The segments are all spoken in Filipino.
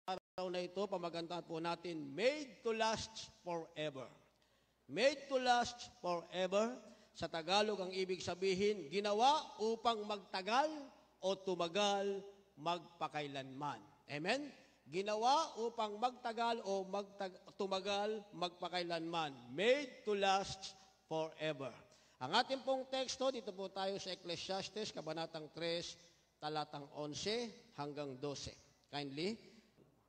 araw na ito, pamagandahan po natin, made to last forever. Made to last forever. Sa Tagalog, ang ibig sabihin, ginawa upang magtagal o tumagal magpakailanman. Amen? Ginawa upang magtagal o tumagal magpakailanman. Made to last forever. Ang ating pong teksto, dito po tayo sa Ecclesiastes, Kabanatang 3, talatang 11 hanggang 12. Kindly.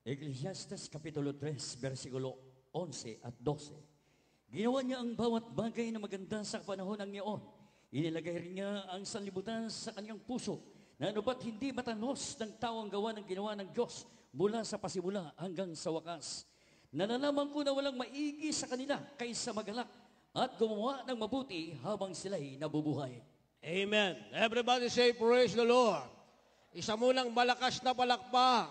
Ecclesiastes Kapitulo 3, versikulo 11 at 12. Ginawa niya ang bawat bagay na maganda sa panahon ng iyon. Inilagay rin niya ang sanlibutan sa kanyang puso, na ano ba't hindi matanos ng tao ang gawa ng ginawa ng Diyos mula sa pasimula hanggang sa wakas. Nalalaman ko na walang maigi sa kanila kaysa magalak at gumawa ng mabuti habang sila'y nabubuhay. Amen. Everybody say, praise the Lord. Isa munang malakas na palakpak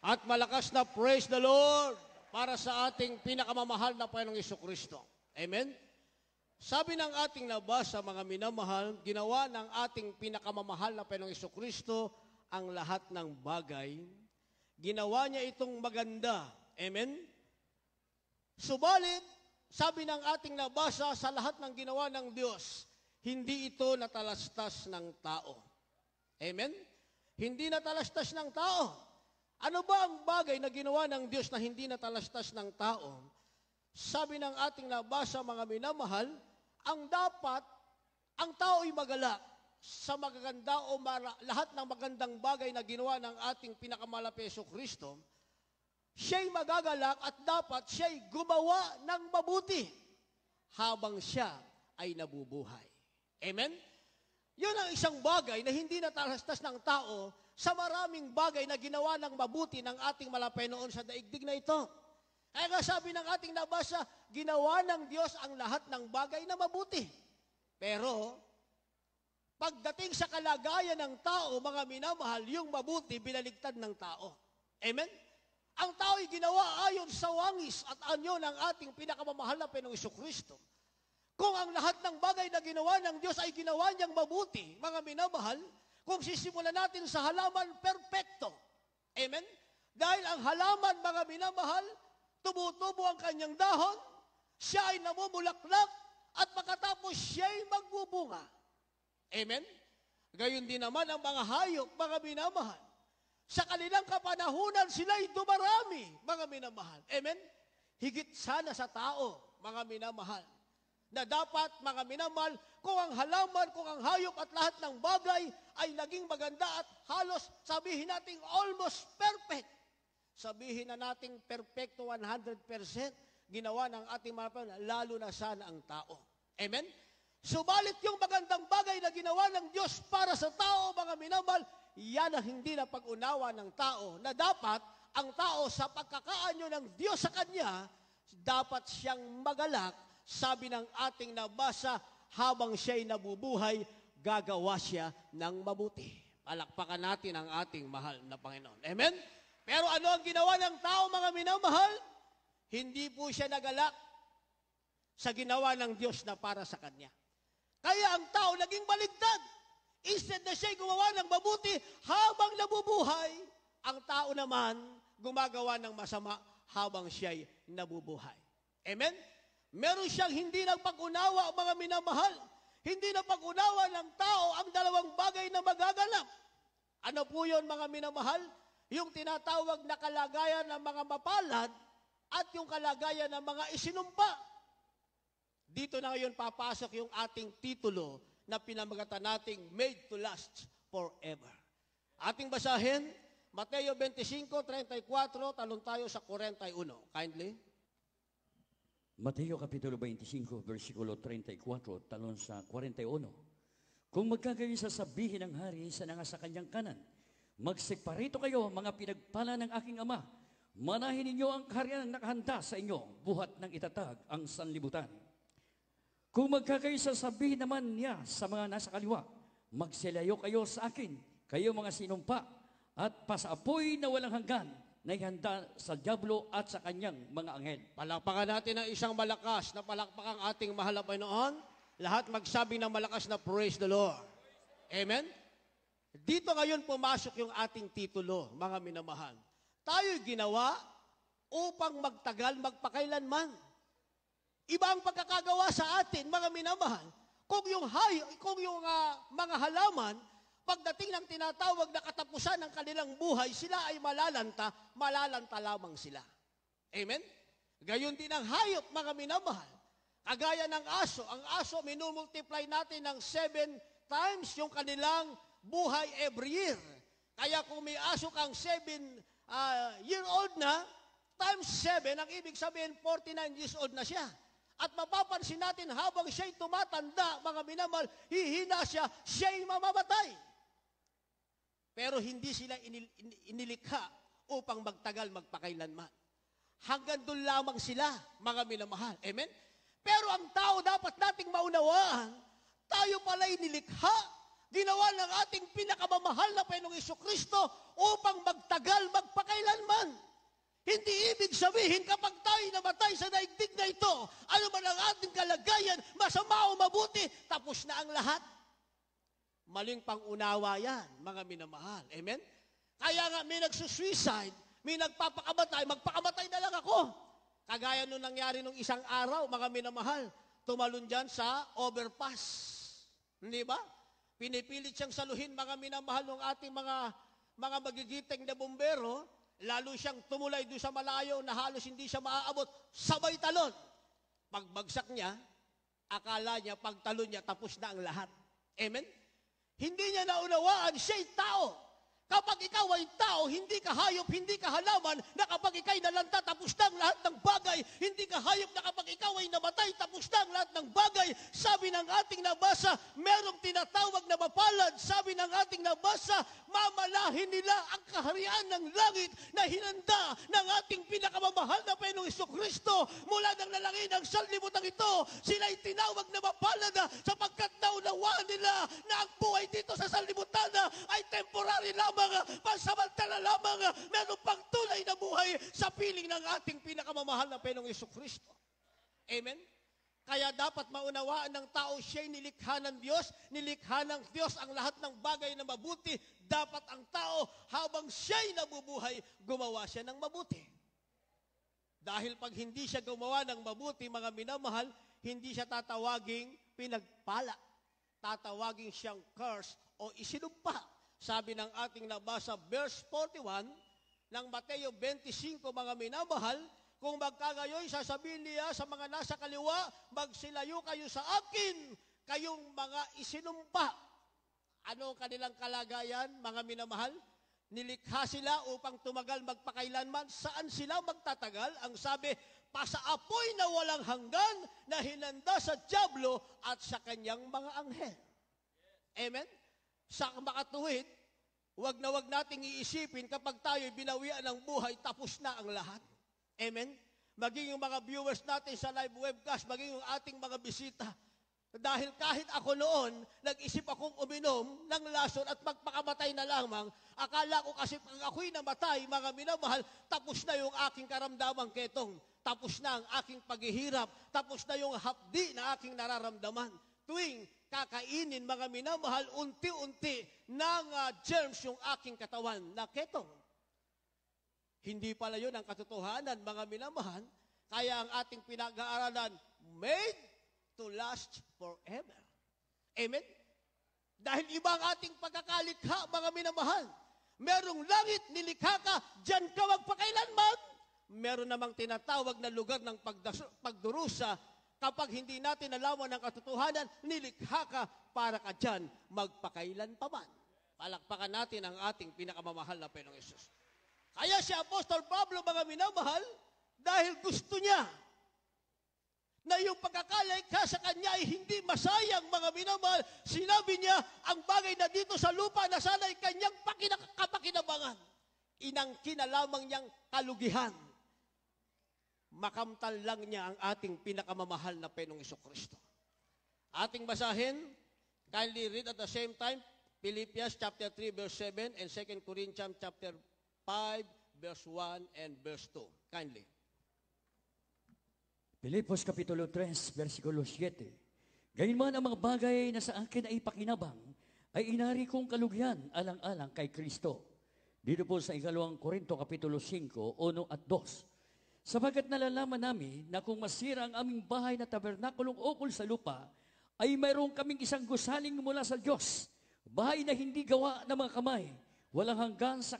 at malakas na praise the Lord para sa ating pinakamamahal na Panginoong Jesucristo. Amen? Sabi ng ating nabasa, mga minamahal, ginawa ng ating pinakamamahal na Panginoong Jesucristo ang lahat ng bagay. Ginawa niya itong maganda. Amen? Subalit, sabi ng ating nabasa, sa lahat ng ginawa ng Diyos, hindi ito natalastas ng tao. Amen? Hindi natalastas ng tao. Ano ba ang bagay na ginawa ng Diyos na hindi natalastas ng tao? Sabi ng ating nabasa, mga minamahal, ang dapat, ang tao ay magalak sa magaganda o lahat ng magandang bagay na ginawa ng ating pinakamahal na Jesucristo. Siya'y magagalak at dapat siya'y gumawa ng mabuti habang siya ay nabubuhay. Amen? Yun ang isang bagay na hindi natalastas ng tao sa maraming bagay na ginawa ng mabuti ng ating malapay noon sa daigdig na ito. Kaya nga sabi ng ating nabasa, ginawa ng Diyos ang lahat ng bagay na mabuti. Pero, pagdating sa kalagayan ng tao, mga minamahal, yung mabuti, binaligtad ng tao. Amen? Ang tao ay ginawa ayon sa wangis at anyo ng ating pinakamamahal na Panginoong Jesucristo. Kung ang lahat ng bagay na ginawa ng Diyos ay ginawa niyang mabuti, mga minamahal, kung sisimulan natin sa halaman, perpekto. Amen? Dahil ang halaman, mga minamahal, tumutubo ang kanyang dahon, siya ay namumulaklak, at pagkatapos siya ay magbubunga. Amen? Gayon din naman ang mga hayop, mga minamahal. Sa kanilang kapanahunan, sila ay dumarami, mga minamahal. Amen? Higit sana sa tao, mga minamahal, na dapat, mga minamahal, kung ang halaman, kung ang hayop at lahat ng bagay ay naging maganda at halos sabihin natin almost perfect. Sabihin na natin perfecto 100%, ginawa ng ating mga Panginoon, lalo na sana ang tao. Amen? Subalit yung magandang bagay na ginawa ng Diyos para sa tao, mga minamahal, yan ang hindi na pag-unawa ng tao, na dapat ang tao sa pagkakaanyo ng Diyos sa Kanya, dapat siyang magalak. Sabi ng ating nabasa, habang siya'y nabubuhay, gagawa siya ng mabuti. Palakpakan natin ang ating mahal na Panginoon. Amen? Pero ano ang ginawa ng tao, mga minamahal? Hindi po siya nagalak sa ginawa ng Diyos na para sa Kanya. Kaya ang tao naging baligtad. Instead na siya'y gumawa ng mabuti habang nabubuhay, ang tao naman gumagawa ng masama habang siya'y nabubuhay. Amen? Meron siyang hindi nagpag-unawa, mga minamahal. Hindi napag-unawa ng tao ang dalawang bagay na magaganap. Ano po yun, mga minamahal? Yung tinatawag na kalagayan ng mga mapalad at yung kalagayan ng mga isinumpa. Dito na ngayon papasok yung ating titulo na pinamagatan nating Made to Last Forever. Ating basahin, Mateo 25:34, talon tayo sa 41. Kindly. Mateo Kapitulo 25, versikulo 34, talon sa 41. Kung magkagayon sasabihin ng hari sa nanga sa kanyang kanan, magsikparito kayo, mga pinagpala ng aking ama, manahin ninyo ang kaharian na nakahanda sa inyo, buhat ng itatag ang sanlibutan. Kung magkagayon sasabihin naman niya sa mga nasa kaliwa, magsilayo kayo sa akin, kayo mga sinumpa, at pasaapoy na walang hanggan, na ihanda sa diablo at sa kanyang mga anghel. Palakpakan natin ang isang malakas na palakpakan ating mahal na Panginoon. Lahat magsabi ng malakas na praise the Lord. Amen? Dito ngayon pumasok yung ating titulo, mga minamahal. tayo'y ginawa upang magtagal, magpakailanman. Iba ang pagkakagawa sa atin, mga minamahal. Kung yung mga halaman, pagdating ng tinatawag na katapusan ng kanilang buhay, sila ay malalanta lamang sila. Amen? Gayon din ang hayop, mga minamahal. Kagaya ng aso, ang aso, minumultiply natin ng 7 times yung kanilang buhay every year. Kaya kung may aso kang 7-year-old na, times 7, ang ibig sabihin, 49 years old na siya. At mapapansin natin habang siya'y tumatanda, mga minamahal, hihina siya, siya'y mamamatay. Pero hindi sila inilikha upang magtagal, magpakailanman. Hanggang doon lamang sila, mga minamahal. Amen? Pero ang tao dapat nating maunawaan, tayo pala'y nilikha, ginawa ng ating pinakamamahal na Panginoong Jesucristo upang magtagal, magpakailanman. Hindi ibig sabihin kapag tayo namatay sa daigdig na ito, ano man ang ating kalagayan, masama o mabuti, tapos na ang lahat. Maling pangunawa yan, mga minamahal. Amen? Kaya nga may nagsusuicide, may nagpapakamatay, magpakamatay na lang ako. Kagaya nung nangyari nung isang araw, mga minamahal, tumalon dyan sa overpass. Hindi ba? Pinipilit siyang saluhin, mga minamahal, ng ating mga magigiting na bumbero, lalo siyang tumulay doon sa malayo na halos hindi siya maaabot, sabay talon. Pagbagsak niya, akala niya, pagtalon niya, tapos na ang lahat. Amen? Hindi niya naunawaan, siya'y tao. Kapag ikaw ay tao, hindi ka hayop, hindi ka halaman, na kapag ikaw'y nalanta, tapos na ang lahat ng bagay. Hindi ka hayop na kapag ikaw ay namatay, tapos na ang lahat ng bagay. Sabi ng ating nabasa, merong tinatawag na mapalad. Sabi ng ating nabasa, mamalahin nila ang kaharian ng langit na hinanda ng ating pinakamamahal na Panginoong Jesucristo. Mula ng lalangin ng sanlibutan ito, sila'y tinawag na mapalad sapagkat naunawaan nila na ang buhay dito sa sanlibutan ay temporary lamang, pansamantala lamang, meron pang tunay na buhay sa piling ng ating pinakamamahal na Panginoong Jesucristo. Amen? Kaya dapat maunawaan ng tao, siya'y nilikha ng Diyos, nilikha ng Diyos ang lahat ng bagay na mabuti. Dapat ang tao, habang siya'y nabubuhay, gumawa siya ng mabuti. Dahil pag hindi siya gumawa ng mabuti, mga minamahal, hindi siya tatawaging pinagpala. Tatawagin siyang curse o isinumpa. Sabi ng ating nabasa, verse 41 ng Mateo 25, mga minamahal, kung magkagayoy, sasabihin niya sa mga nasa kaliwa, magsilayo kayo sa akin, kayong mga isinumpa. Ano ang kanilang kalagayan, mga minamahal? Nilikha sila upang tumagal magpakailanman. Saan sila magtatagal? Ang sabi, pasaapoy na walang hanggan na hinanda sa dyablo at sa kanyang mga anghel. Amen? Sa makatuwid, wag nating iisipin kapag tayo'y binawian ng buhay, tapos na ang lahat. Amen? Maging yung mga viewers natin sa live webcast, maging yung ating mga bisita. Dahil kahit ako noon, nag-isip akong uminom ng lason at magpakamatay na lamang, akala ko kasi pag ako'y namatay, mga minamahal, tapos na yung aking karamdamang ketong. Tapos na ang aking paghihirap. Tapos na yung hapdi na aking nararamdaman. Tuwing kakainin, mga minamahal, unti-unti ng germs yung aking katawan na ketong. Hindi pala yun ang katotohanan, mga minamahal. Kaya ang ating pinag-aaralan, made to last forever. Amen? Dahil iba ang ating pagkakalikha, mga minamahal. Merong langit, nilikha ka, dyan ka magpakailanman. Meron namang tinatawag na lugar ng pagdurusa. Kapag hindi natin nalaman ang katotohanan, nilikha ka para ka dyan magpakailan pa man. Palakpakan natin ang ating pinakamamahal na Panginoong Hesus. Kaya si Apostol Pablo, mga minamahal, dahil gusto niya na yung pagkakalikha sa kanya ay hindi masayang, mga minamahal, sinabi niya, ang bagay na dito sa lupa na sana'y kanyang kapakinabangan. Inangkin na lamang niyang kalugihan. Makamtal lang niya ang ating pinakamamahal na Panginoong Jesucristo. Ating basahin, kindly read at the same time, Philippians chapter 3 verse 7 and 2 Corinthians chapter 5 verse 1 and verse 2. Kindly. Filipos Kapitulo 3, versikulo 7. Gayunman ang mga bagay na sa akin ay pakinabang, ay inari kong kalugihan alang-alang kay Kristo. Dito po sa ikalawang Korinto, Kapitulo 5, 1 at 2. Sabagat nalalaman namin na kung masira ang aming bahay na tabernakulong ukol sa lupa, ay mayroon kaming isang gusaling mula sa Diyos, bahay na hindi gawa ng mga kamay, walang hanggan sa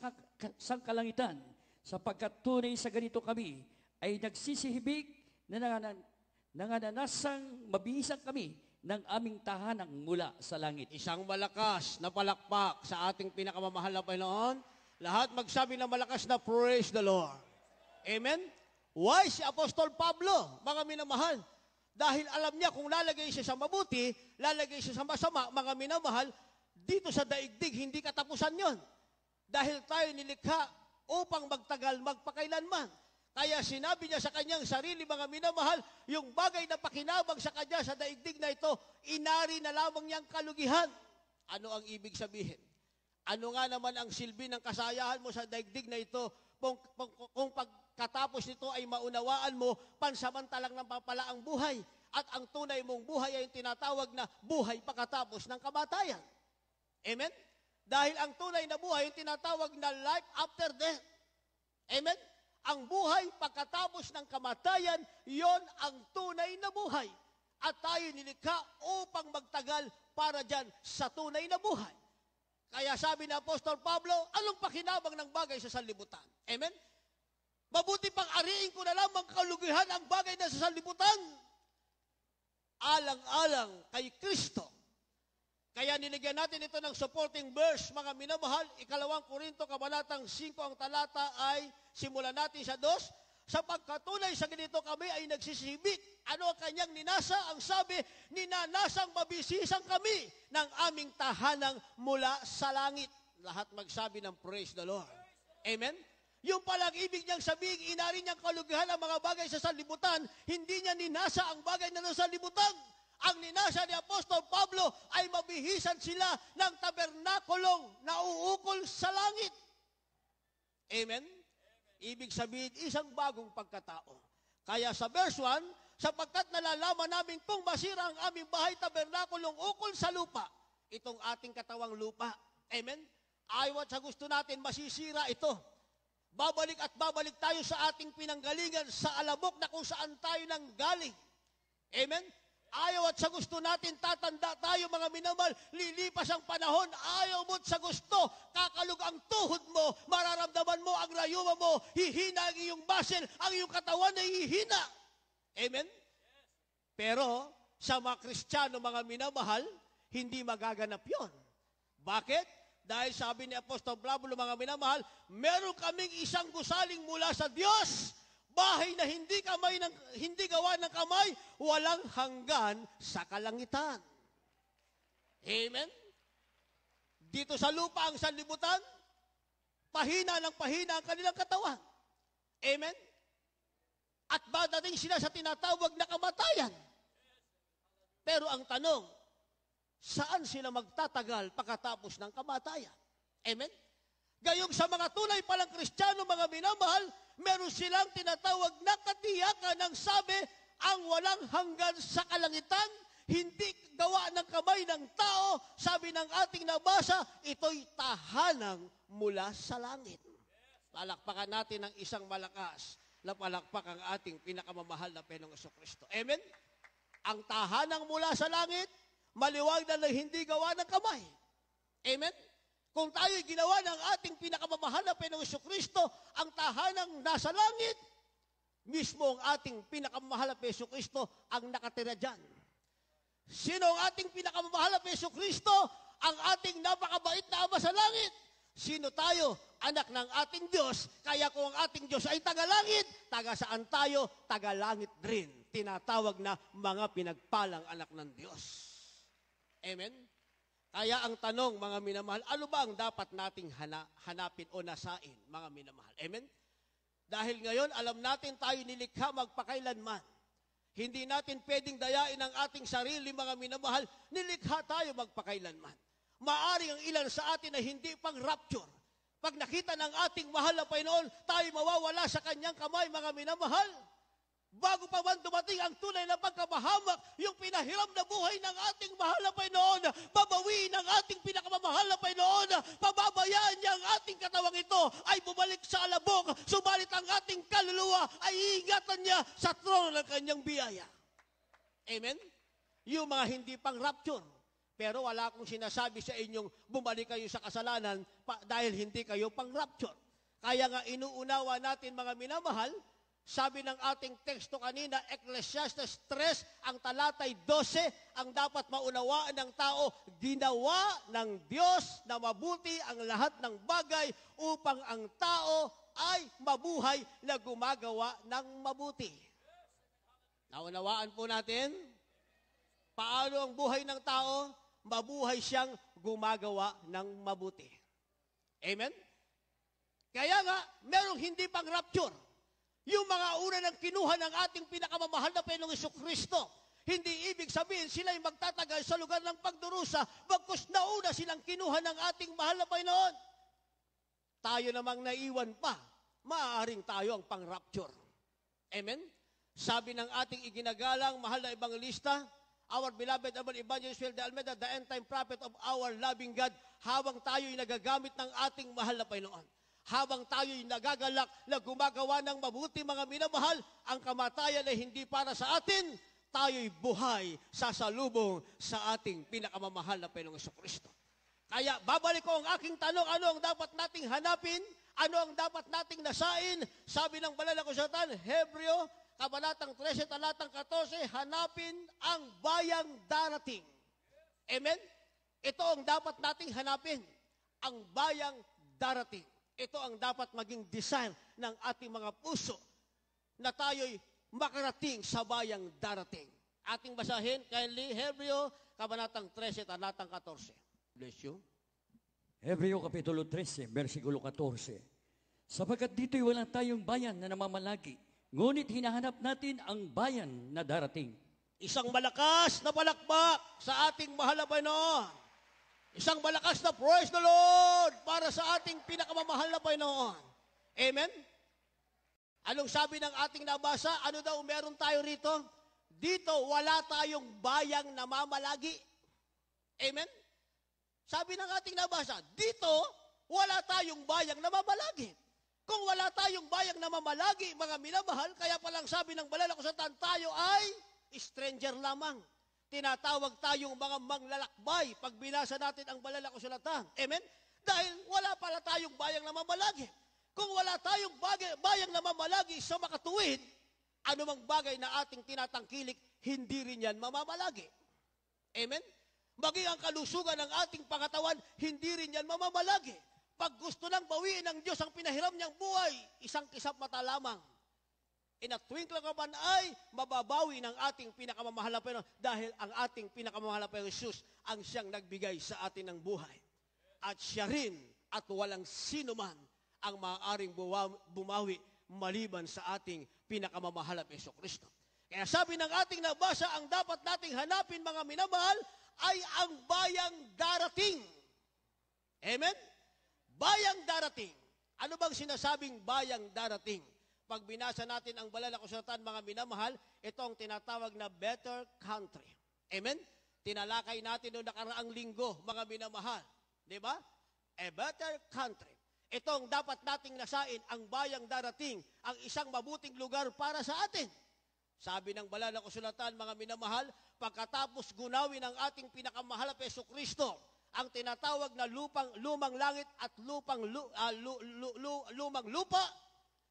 kalangitan, sapagkat tunay sa ganito kami ay nagsisihibig na nangananasang mabihisang kami ng aming tahanang mula sa langit. Isang malakas na palakpak sa ating pinakamamahal na Panginoon. Lahat magsabi ng malakas na praise the Lord. Amen? Why si Apostol Pablo, mga minamahal? Dahil alam niya kung lalagay siya sa mabuti, lalagay siya sa masama, mga minamahal, dito sa daigdig, hindi katapusan yon. Dahil tayo nilikha upang magtagal, magpakailanman. Kaya sinabi niya sa kanyang sarili, mga minamahal, yung bagay na pakinabang sa kanya sa daigdig na ito, inari na lamang niyang kalugihan. Ano ang ibig sabihin? Ano nga naman ang silbi ng kasayahan mo sa daigdig na ito kung pagkatapos nito ay maunawaan mo, pansamantalang napapala ang buhay. At ang tunay mong buhay ay tinatawag na buhay pagkatapos ng kamatayan. Amen? Dahil ang tunay na buhay ay tinatawag na life after death. Amen? Ang buhay pagkatapos ng kamatayan, yon ang tunay na buhay. At tayo nilikha upang magtagal para dyan sa tunay na buhay. Kaya sabi ni Apostol Pablo, anong pakinabang ng bagay sa sanlibutan? Amen? Mabuti pang ariin ko na lamang kalugihan ang bagay na sa sanlibutan. Alang-alang kay Kristo. Kaya nilagyan natin ito ng supporting verse, mga minamahal, ikalawang Korinto, kabanatang 5, ang talata ay, simulan natin sa 2, sapagkat tunay sa ganito kami ay nagsisibik. Ano ang kanyang ninasa? Ang sabi, ninanasang mabisisang kami ng aming tahanang mula sa langit. Lahat magsabi ng praise the Lord. Amen? Yung palang ibig niyang sabihin, inari niyang kalugihan ang mga bagay sa sanlibutan, hindi niya ninasa ang bagay na nasa sanlibutan. Ang ninasa ni Apostol Pablo ay mabihisan sila ng tabernakulong na uukol sa langit. Amen? Ibig sabihin, isang bagong pagkatao. Kaya sa verse 1, sapagkat nalalaman namin kung masira ang aming bahay tabernakulong ukol sa lupa, itong ating katawang lupa. Amen? Ayaw at sa gusto natin, masisira ito. Babalik at babalik tayo sa ating pinanggalingan, sa alabok na kung saan tayo nanggaling. Amen? Ayaw at sa gusto natin, tatanda tayo, mga minamahal, lilipas ang panahon, ayaw mo't sa gusto, kakalug ang tuhod mo, mararamdaman mo ang rayuma mo, hihina ang iyong muscle, ang iyong katawan ay hihina. Amen? Pero, sa mga Kristiyano, mga minamahal, hindi magaganap yon. Bakit? Dahil sabi ni Apostol Pablo, mga minamahal, meron kaming isang gusaling mula sa Diyos, bahay na hindi gawa ng kamay, walang hanggan sa kalangitan. Amen? Dito sa lupa ang sanlibutan, pahina ng pahina ang kanilang katawan. Amen? At dadating sila sa tinatawag na kamatayan. Pero ang tanong, saan sila magtatagal pagkatapos ng kamatayan? Amen? Gayong sa mga tunay palang Kristiyano, mga minamahal, meron silang tinatawag na katiyakan ng sabi, ang walang hanggan sa kalangitan, hindi gawa ng kamay ng tao, sabi ng ating nabasa, ito'y tahanang mula sa langit. Palakpakan natin ng isang malakas na palakpak ang ating pinakamamahal na Panginoong Jesucristo. Amen? Ang tahanang mula sa langit, maliwag na hindi gawa ng kamay. Amen? Kung tayo'y ginawa ng ating pinakamamahal na Panginoong Jesucristo, ang tahanang nasa langit, mismo ang ating pinakamamahal na Jesucristo ang nakatira dyan. Sino ang ating pinakamamahal na Jesucristo? Ang ating napakabait na Ama sa langit. Sino tayo? Anak ng ating Diyos. Kaya kung ang ating Diyos ay taga-langit, taga saan tayo? Taga-langit rin. Tinatawag na mga pinagpalang anak ng Diyos. Amen? Kaya ang tanong, mga minamahal, ano ba ang dapat nating hanapin o nasain, mga minamahal? Amen? Dahil ngayon, alam natin tayo nilikha magpakailanman. Hindi natin pwedeng dayain ang ating sarili, mga minamahal. Nilikha tayo magpakailanman. Maaring ang ilan sa atin na hindi pang rapture. Pag nakita ng ating mahal na Panginoon, tayo mawawala sa kanyang kamay, mga minamahal. bago pa man dumating ang tunay na pagkamahamak, yung pinahiram na buhay ng ating mahal na Panginoon, babawiin ng ating pinakamamahal na Panginoon, pababayaan niya ang ating katawang ito ay bumalik sa alabok, subalit ang ating kaluluwa ay iingatan niya sa trono ng kanyang biyaya. Amen? Yung mga hindi pang rapture, pero wala akong sinasabi sa inyong bumalik kayo sa kasalanan dahil hindi kayo pang rapture. Kaya nga inuunawa natin mga minamahal, sabi ng ating teksto kanina, Ecclesiastes 3, ang talatay 12, ang dapat maunawaan ng tao, ginawa ng Diyos na mabuti ang lahat ng bagay upang ang tao ay mabuhay na gumagawa ng mabuti. Naunawaan po natin, paano ang buhay ng tao? Mabuhay siyang gumagawa ng mabuti. Amen? Kaya nga, merong hindi pang rapture. Yung mga una ng kinuha ng ating pinakamamahal na Panginoong Jesucristo, hindi ibig sabihin sila'y magtatagal sa lugar ng pagdurusa, bagkus nauna silang kinuha ng ating mahal na Panginoon. Tayo namang naiwan pa, maaaring tayo ang pang-rapture. Amen? Sabi ng ating iginagalang mahal na ebangelista, our beloved Evangelist Will de Almeida, the end-time prophet of our loving God, habang tayo'y nagagamit ng ating mahal na Panginoon, habang tayo'y nagagalak na gumagawa ng mabuti mga minamahal, ang kamatayan ay hindi para sa atin, tayo'y buhay sasalubong sa ating pinakamamahal na Panginoong Jesucristo. Kaya babalik ko ang aking tanong, ano ang dapat nating hanapin? Ano ang dapat nating nasain? Sabi ng banal na kasulatan, Hebreo, Kabanatang 13, talatang 14, hanapin ang bayang darating. Amen? Ito ang dapat nating hanapin, ang bayang darating. Ito ang dapat maging design ng ating mga puso na tayo'y makarating sa bayang darating. Ating basahin, kindly, Hebreo, Kabanatang 13, talatang 14. Bless you. Hebreo Kapitulo 13, versikulo 14. Sapagkat dito'y wala tayong bayan na namamalagi, ngunit hinahanap natin ang bayan na darating. Isang malakas na palakpak sa ating mahal na Panginoon. Isang malakas na praise the Lord para sa ating pinakamamahal na Panginoon. Amen? Anong sabi ng ating nabasa? Ano daw meron tayo rito? Dito, wala tayong bayang namamalagi. Amen? Sabi ng ating nabasa, dito, wala tayong bayang namamalagi. Kung wala tayong bayang namamalagi, mga minamahal, kaya palang sabi ng banal na kasulatan, tayo ay stranger lamang. Tinatawag tayong mga manglalakbay pag binasa natin ang banal na kasulatan. Amen? Dahil wala pala tayong bayang namamalagi. Kung wala tayong bayang namamalagi sa makatuwid, anumang bagay na ating tinatangkilik, hindi rin yan mamamalagi. Amen? Maging ang kalusugan ng ating pangatawan, hindi rin yan mamamalagi. Pag gusto nang bawiin ng Diyos ang pinahiram niyang buhay, isang kisap mata lamang. In a twinkling of an eye, mababawi ng ating pinakamamahal na Panginoon dahil ang ating pinakamamahal na Panginoon Jesus ang siyang nagbigay sa atin ng buhay. At siya rin at walang sino man ang maaaring bumawi maliban sa ating pinakamamahal na Jesucristo. Kaya sabi ng ating nabasa, ang dapat nating hanapin mga minamahal ay ang bayang darating. Amen? Bayang darating. Ano bang sinasabing bayang darating? Pag binasa natin ang banal na kasulatan, mga minamahal, ito ang tinatawag na better country. Amen? Tinalakay natin noong nakaraang linggo, mga minamahal. Di ba? A better country. Ito ang dapat nating nasain, ang bayang darating, ang isang mabuting lugar para sa atin. Sabi ng banal na kasulatan, mga minamahal, pagkatapos gunawin ang ating pinakamahal na Jesucristo, ang tinatawag na lumang langit at lumang lupa,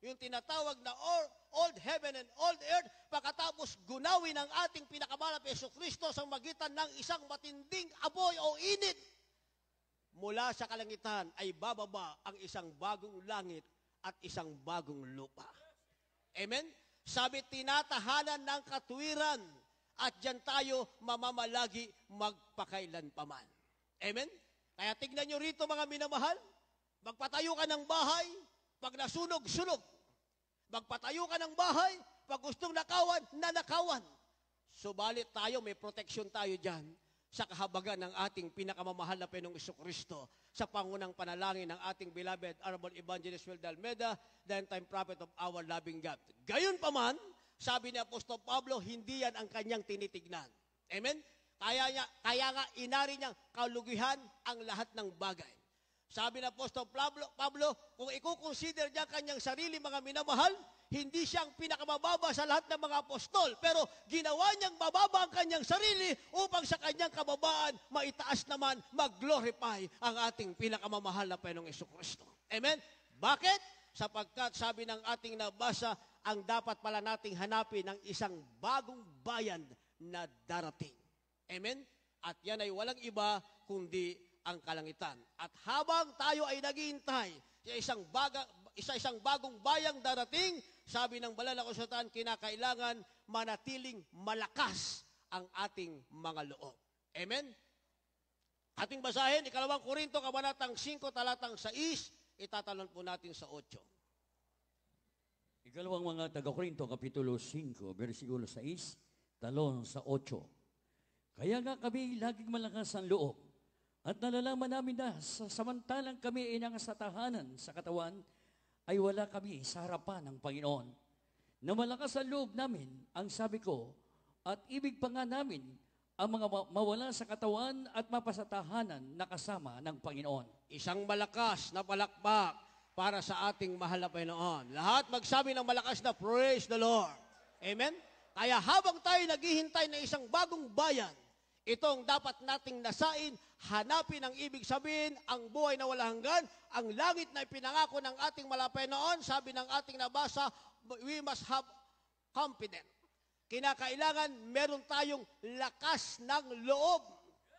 yung tinatawag na old heaven and old earth, pagkatapos gunawin ang ating pinakamahal na Jesucristo sa magitan ng isang matinding apoy o init, mula sa kalangitan ay bababa ang isang bagong langit at isang bagong lupa. Amen? Sabi, tinatahanan ng katuwiran at diyan tayo mamamalagi magpakailan paman. Amen? Kaya tignan nyo rito mga minamahal, magpatayo ka ng bahay, pag nasunog-sunog. Magpatayo ka ng bahay, pag gustong nakawan, nanakawan. Subalit tayo, may proteksyon tayo dyan sa kahabagan ng ating pinakamamahal na Panginoong Jesucristo sa pangunang panalangin ng ating beloved Honorable Evangelist Will de Almeida, the end-time prophet of our loving God. Gayon pa man, sabi ni Apostol Pablo, hindi yan ang kanyang tinitignan. Amen? Kaya nga inari niyang kalugihan ang lahat ng bagay. Sabi ng Apostol Pablo, kung i-consider niya kanyang sarili, mga minamahal, hindi siyang pinakamababa sa lahat ng mga apostol, pero ginawa niyang mababa ang kanyang sarili upang sa kanyang kababaan, maitaas naman, mag-glorify ang ating pinakamamahal na Panginoong Jesucristo. Amen? Bakit? Sapagkat sabi ng ating nabasa, ang dapat pala nating hanapin ng isang bagong bayan na darating. Amen? At yan ay walang iba kundi ang kalangitan. At habang tayo ay naghihintay sa isang bagong bayang darating, sabi ng banal na kasulatan, kinakailangan manatiling malakas ang ating mga loob. Amen? Ating basahin, 2 Korinto, kabanatang 5, talatang 6, itatalon po natin sa 8. Ikalawang mga taga-Korinto, Kapitulo 5, versikulo 6, talon sa 8. Kaya nga kami laging malakas ang loob, at nalalaman namin na samantalang kami ay nasa tahanan sa katawan, ay wala kami sa harapan ng Panginoon. Na malakas ang loob namin, ang sabi ko, at ibig pa nga namin, ang mga mawala sa katawan at mapasatahanan na kasama ng Panginoon. Isang malakas na palakpak para sa ating mahal na Panginoon. Lahat magsabi ng malakas na praise the Lord. Amen? Kaya habang tayo naghihintay ng isang bagong bayan, itong dapat nating nasain, hanapin ang ibig sabihin, ang buhay na walang hanggan, ang langit na ipinangako ng ating malapay noon, sabi ng ating nabasa, we must have confidence. Kinakailangan meron tayong lakas ng loob.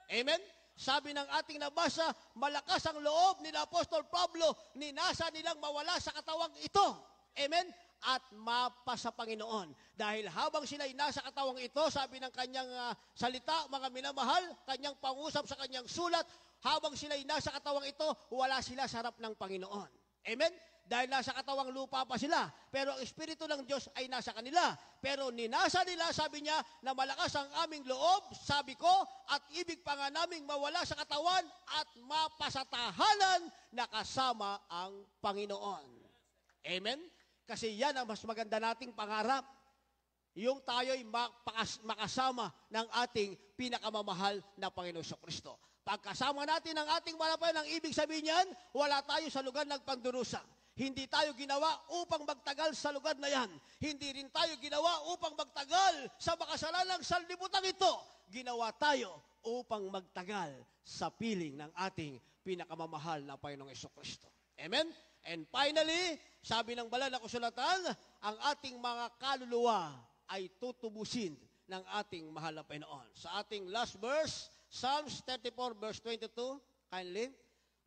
Amen? Sabi ng ating nabasa, malakas ang loob ni Apostol Pablo, ninasa nilang mawala sa katawang ito. Amen? At mapa sa Panginoon. Dahil habang sila'y nasa katawang ito, sabi ng kanyang salita, mga minamahal, kanyang pangusap sa kanyang sulat, habang sila'y nasa katawang ito, wala sila sa harap ng Panginoon. Amen? Dahil nasa katawang lupa pa sila. Pero ang Espiritu ng Diyos ay nasa kanila. Pero ninasa nila, sabi niya, na malakas ang aming loob, sabi ko, at ibig pa nga naming mawala sa katawan at mapasatahanan na kasama ang Panginoon. Amen? Kasi yan ang mas maganda nating pangarap. Yung tayo'y makasama ng ating pinakamamahal na Panginoon Jesucristo. Pagkasama natin ang ating malapay, ang ibig sabihin niyan, wala tayo sa lugar ng pagdurusa. Hindi tayo ginawa upang magtagal sa lugar na yan. Hindi rin tayo ginawa upang magtagal sa makasalanang sanlibutan ito. Ginawa tayo upang magtagal sa piling ng ating pinakamamahal na Panginoong Jesucristo. Amen? And finally, sabi ng banal na kasulatan, ang ating mga kaluluwa ay tutubusin ng ating mahal na Panginoon. Sa ating last verse, Psalms 34 verse 22, kindly.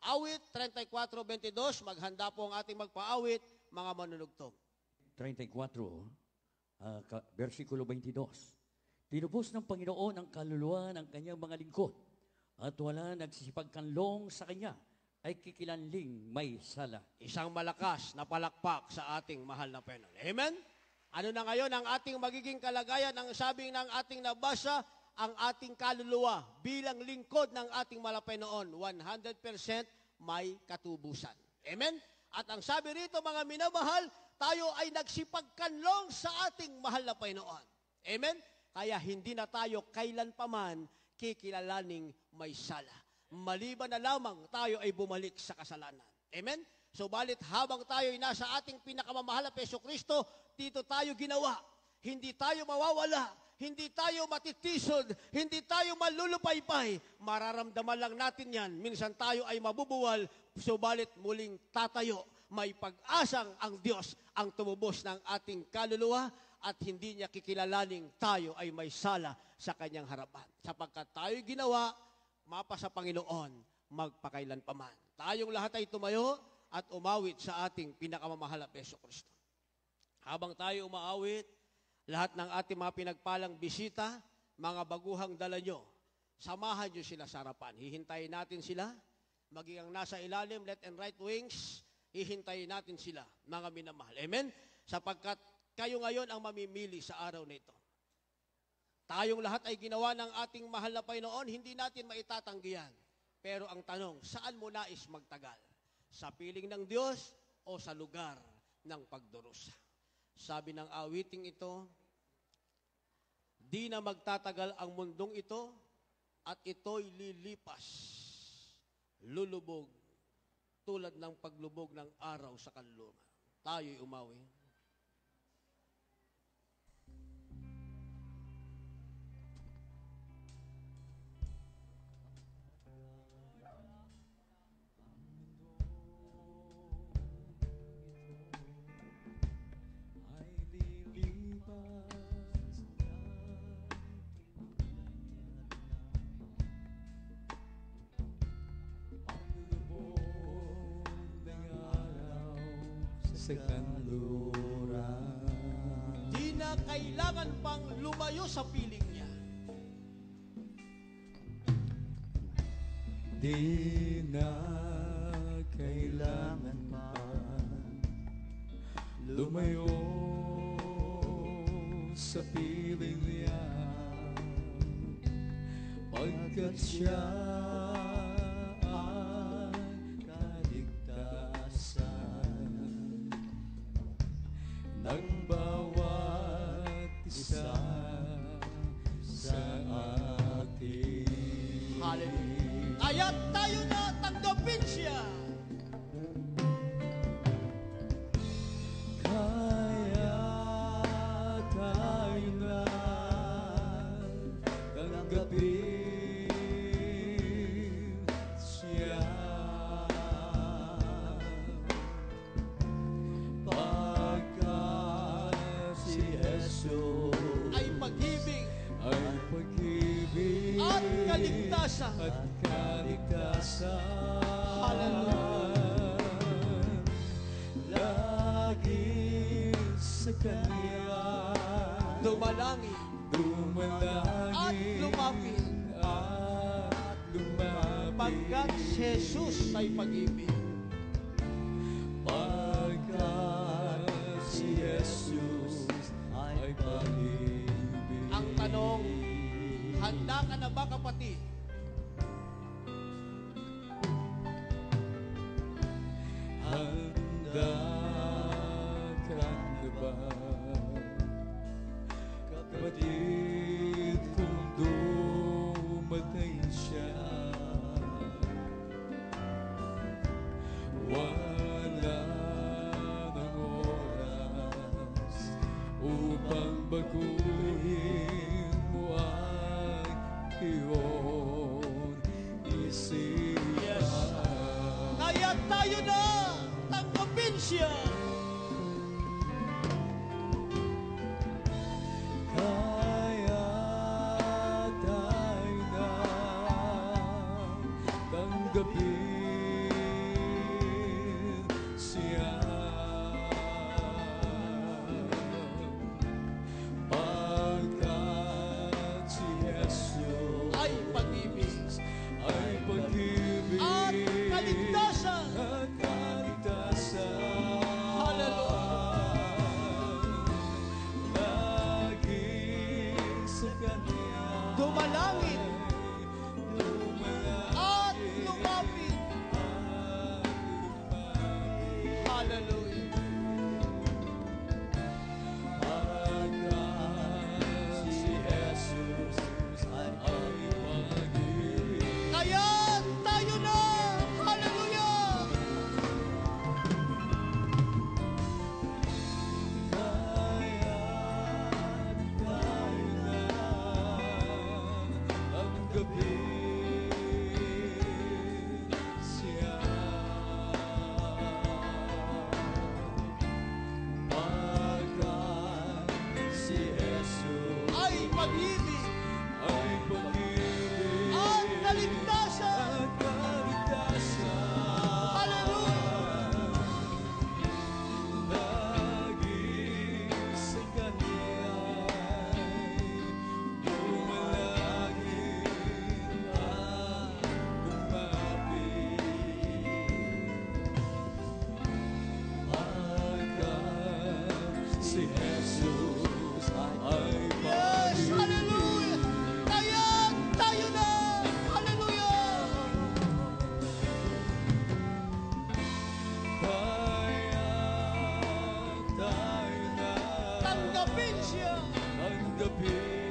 Awit 34:22, maghanda po ang ating magpaawit, mga manunugtong. 34, versikulo 22. Tinubos ng Panginoon ang kaluluwa ng kanyang mga lingkod, at wala nagsisipagkanlong sa kanya, ay kikilanling may sala. Isang malakas na palakpak sa ating mahal na Panginoon. Amen? Ano na ngayon ang ating magiging kalagayan? Ang sabi ng ating nabasa, ang ating kaluluwa bilang lingkod ng ating malapay noon, 100% may katubusan. Amen? At ang sabi rito, mga minamahal, tayo ay nagsipagkanlong sa ating mahal na Panginoon. Amen? Kaya hindi na tayo kailanpaman kikilalaning may sala. Maliban na lamang tayo ay bumalik sa kasalanan. Amen? So, balit habang tayo ay nasa ating pinakamamahal na Jesucristo, dito tayo ginawa. Hindi tayo mawawala. Hindi tayo matitisod, hindi tayo malulupaypay. Mararamdaman lang natin yan. Minsan tayo ay mabubuwal, subalit muling tatayo. May pag-asang ang Diyos ang tumubos ng ating kaluluwa at hindi niya kikilalaning tayo ay may sala sa kanyang harapan. Sapagkat tayo ginawa, mapa sa Panginoon, magpakailan paman. Tayong lahat ay tumayo at umawit sa ating pinakamamahal na Jesucristo. Habang tayo umaawit, lahat ng ating mga pinagpalang bisita, mga baguhang dala nyo, samahan nyo sila sa harapan. Hihintayin natin sila, maging ang nasa ilalim, left and right wings, hihintayin natin sila, mga minamahal. Amen? Sapagkat kayo ngayon ang mamimili sa araw na ito. Tayong lahat ay ginawa ng ating mahal na Panginoon, hindi natin maitatanggihan. Pero ang tanong, saan mo nais magtagal? Sa piling ng Diyos o sa lugar ng pagdurusa? Sabi ng awiting ito, Di na magtatagal ang mundong ito at ito'y lilipas, lulubog, tulad ng paglubog ng araw sa kanlungan. Tayo'y umawi. Ay lilipas ang lubog ng araw sa kanluran. Di na kailangan pang lumayo sa piling niya. Di na kailangan pa lumayo sa piling niya, pagkat siya ang kaligtasan ng bawat isa sa atin. Hallelujah. Kaya tayo na tanggapin siya. Kaya tayo na tanggapin siya, pagkat si Jesus Ay pag-ibig ay pag-ibig at kaligtasan. at kaligtasan. Hallelujah. Laging sa Kanya Dumalangin dumalangin at lumapit. at lumapit. Pagkat si Jesus ay pag-ibig. Pagkat si Jesus ay pag-ibig. Ang tanong, handa ka na ba kapatid? Handa ka na ba, kapatid, kung dumating siya? Wala nang oras upang baguhin mo ang iyong isipan. Yes. Kaya tayo na tanggapin siya. Kaya tayo na tanggapin siya, pagkat si Jesus Ay pag-ibig ay pag-ibig at kaligtasan. at kaligtasan. Hallelujah. Laging sa Kanya Dumalangin at lumapit. Hallelujah. Pagkat si Jesus ay pag-ibig. Kaya tayo na. Hallelujah. Kaya tayo na tanggapin siya, pagkat si Jesus Ay pag-ibig ay pag-ibig at kaligtasan. at kaligtasan. Hallelujah. Laging sa Kanya dumalangin at lumapit, pagkat si Jesus ay Yes, pag-ibig. hallelujah. Kaya tayo na. Hallelujah. Kaya tayo na Tanggapin siya. tanggapin